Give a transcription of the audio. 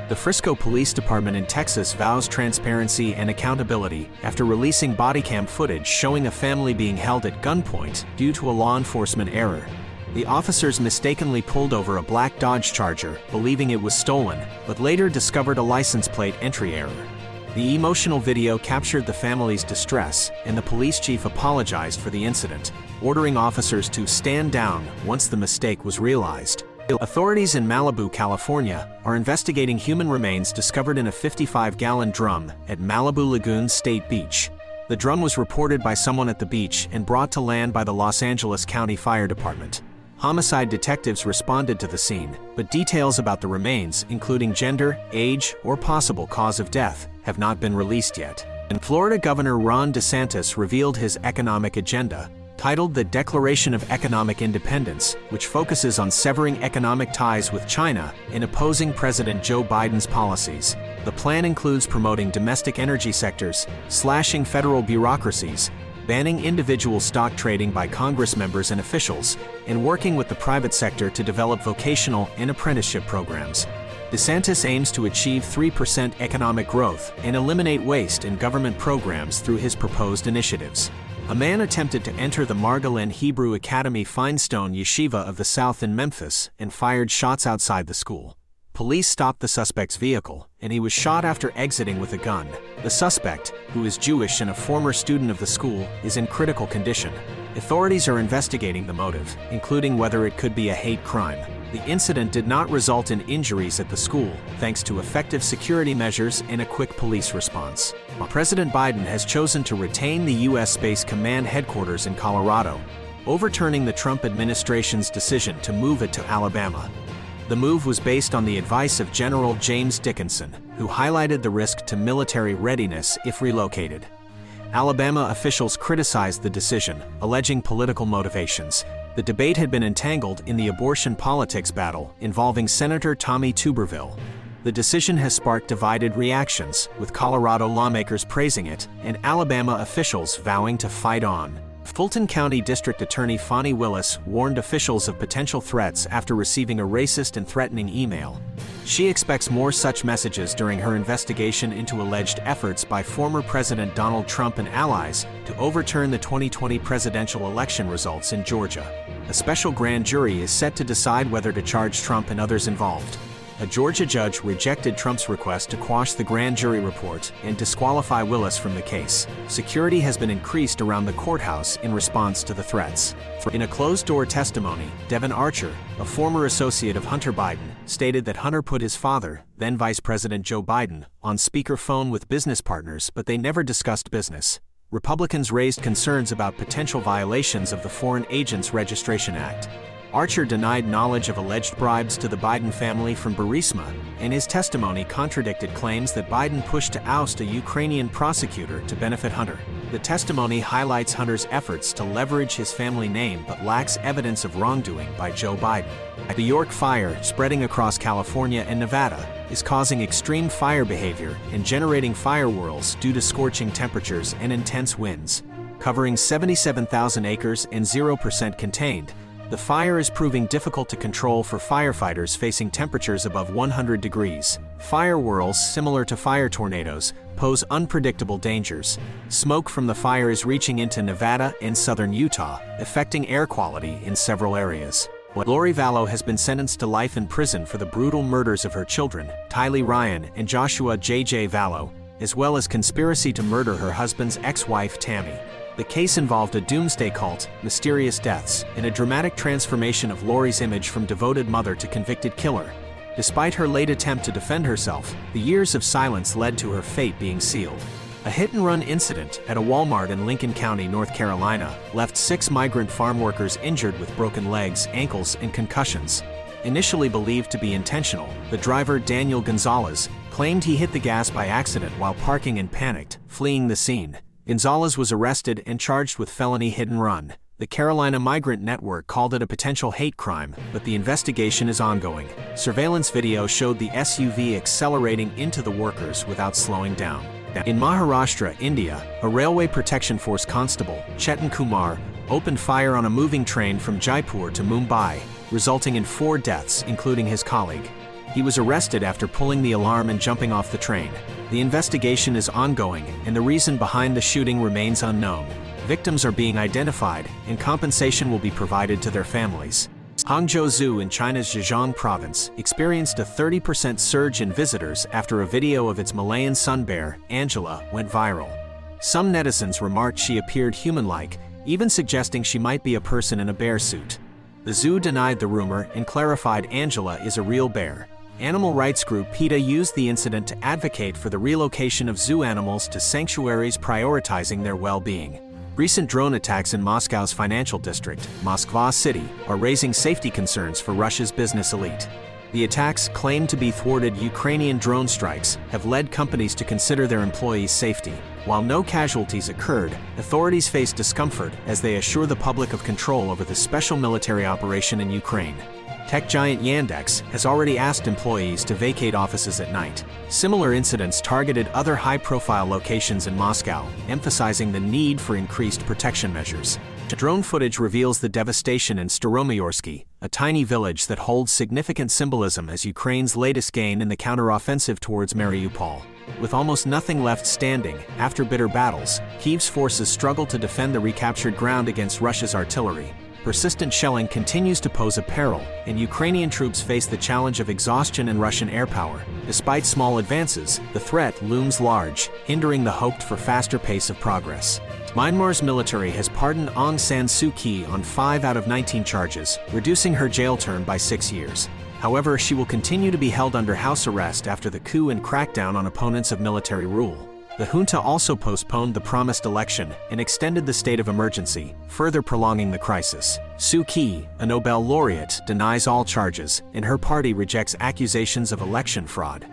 The Frisco Police Department in Texas vows transparency and accountability after releasing bodycam footage showing a family being held at gunpoint due to a law enforcement error. The officers mistakenly pulled over a black Dodge Charger, believing it was stolen, but later discovered a license plate entry error. The emotional video captured the family's distress, and the police chief apologized for the incident, ordering officers to stand down once the mistake was realized. Authorities in Malibu, California, are investigating human remains discovered in a 55-gallon drum at Malibu Lagoon State Beach. The drum was reported by someone at the beach and brought to land by the Los Angeles County Fire Department. Homicide detectives responded to the scene, but details about the remains, including gender, age, or possible cause of death, have not been released yet. And Florida Governor Ron DeSantis revealed his economic agenda, titled the Declaration of Economic Independence, which focuses on severing economic ties with China and opposing President Joe Biden's policies. The plan includes promoting domestic energy sectors, slashing federal bureaucracies, banning individual stock trading by Congress members and officials, and working with the private sector to develop vocational and apprenticeship programs. DeSantis aims to achieve 3% economic growth and eliminate waste in government programs through his proposed initiatives. A man attempted to enter the Margolin Hebrew Academy Feinstone Yeshiva of the South in Memphis and fired shots outside the school. Police stopped the suspect's vehicle, and he was shot after exiting with a gun. The suspect, who is Jewish and a former student of the school, is in critical condition. Authorities are investigating the motive, including whether it could be a hate crime. The incident did not result in injuries at the school, thanks to effective security measures and a quick police response. President Biden has chosen to retain the U.S. Space Command headquarters in Colorado, overturning the Trump administration's decision to move it to Alabama. The move was based on the advice of General James Dickinson, who highlighted the risk to military readiness if relocated. Alabama officials criticized the decision, alleging political motivations. The debate had been entangled in the abortion politics battle involving Senator Tommy Tuberville. The decision has sparked divided reactions, with Colorado lawmakers praising it and Alabama officials vowing to fight on. Fulton County District Attorney Fani Willis warned officials of potential threats after receiving a racist and threatening email. She expects more such messages during her investigation into alleged efforts by former President Donald Trump and allies to overturn the 2020 presidential election results in Georgia. A special grand jury is set to decide whether to charge Trump and others involved. A Georgia judge rejected Trump's request to quash the grand jury report and disqualify Willis from the case. Security has been increased around the courthouse in response to the threats. In a closed-door testimony, Devon Archer, a former associate of Hunter Biden, stated that Hunter put his father, then Vice President Joe Biden, on speakerphone with business partners, but they never discussed business. Republicans raised concerns about potential violations of the Foreign Agents Registration Act. Archer denied knowledge of alleged bribes to the Biden family from Burisma, and his testimony contradicted claims that Biden pushed to oust a Ukrainian prosecutor to benefit Hunter. The testimony highlights Hunter's efforts to leverage his family name but lacks evidence of wrongdoing by Joe Biden. The York fire, spreading across California and Nevada, is causing extreme fire behavior and generating fire whirls due to scorching temperatures and intense winds. Covering 77,000 acres and 0% contained, the fire is proving difficult to control for firefighters facing temperatures above 100 degrees. Fire whirls, similar to fire tornadoes, pose unpredictable dangers. Smoke from the fire is reaching into Nevada and southern Utah, affecting air quality in several areas. Lori Vallow has been sentenced to life in prison for the brutal murders of her children, Tylee Ryan and Joshua J.J. Vallow, as well as conspiracy to murder her husband's ex-wife Tammy. The case involved a doomsday cult, mysterious deaths, and a dramatic transformation of Lori's image from devoted mother to convicted killer. Despite her late attempt to defend herself, the years of silence led to her fate being sealed. A hit-and-run incident at a Walmart in Lincoln County, North Carolina, left 6 migrant farm workers injured with broken legs, ankles, and concussions. Initially believed to be intentional, the driver Daniel Gonzalez claimed he hit the gas by accident while parking and panicked, fleeing the scene. Gonzalez was arrested and charged with felony hit-and-run. The Carolina Migrant Network called it a potential hate crime, but the investigation is ongoing. Surveillance video showed the SUV accelerating into the workers without slowing down. In Maharashtra, India, a Railway Protection Force constable, Chetan Kumar, opened fire on a moving train from Jaipur to Mumbai, resulting in 4 deaths, including his colleague. He was arrested after pulling the alarm and jumping off the train. The investigation is ongoing, and the reason behind the shooting remains unknown. Victims are being identified, and compensation will be provided to their families. Hangzhou Zoo in China's Zhejiang province experienced a 30% surge in visitors after a video of its Malayan sun bear, Angela, went viral. Some netizens remarked she appeared human-like, even suggesting she might be a person in a bear suit. The zoo denied the rumor and clarified Angela is a real bear. Animal rights group PETA used the incident to advocate for the relocation of zoo animals to sanctuaries prioritizing their well-being. Recent drone attacks in Moscow's financial district, Moskva City, are raising safety concerns for Russia's business elite. The attacks, claimed to be thwarted Ukrainian drone strikes, have led companies to consider their employees' safety. While no casualties occurred, authorities face discomfort as they assure the public of control over the special military operation in Ukraine. Tech giant Yandex has already asked employees to vacate offices at night. Similar incidents targeted other high-profile locations in Moscow, emphasizing the need for increased protection measures. Drone footage reveals the devastation in Staromayorske, a tiny village that holds significant symbolism as Ukraine's latest gain in the counteroffensive towards Mariupol. With almost nothing left standing, after bitter battles, Kyiv's forces struggle to defend the recaptured ground against Russia's artillery. Persistent shelling continues to pose a peril, and Ukrainian troops face the challenge of exhaustion and Russian air power. Despite small advances, the threat looms large, hindering the hoped-for faster pace of progress. Myanmar's military has pardoned Aung San Suu Kyi on 5 out of 19 charges, reducing her jail term by 6 years. However, she will continue to be held under house arrest after the coup and crackdown on opponents of military rule. The junta also postponed the promised election and extended the state of emergency, further prolonging the crisis. Suu Kyi, a Nobel laureate, denies all charges, and her party rejects accusations of election fraud.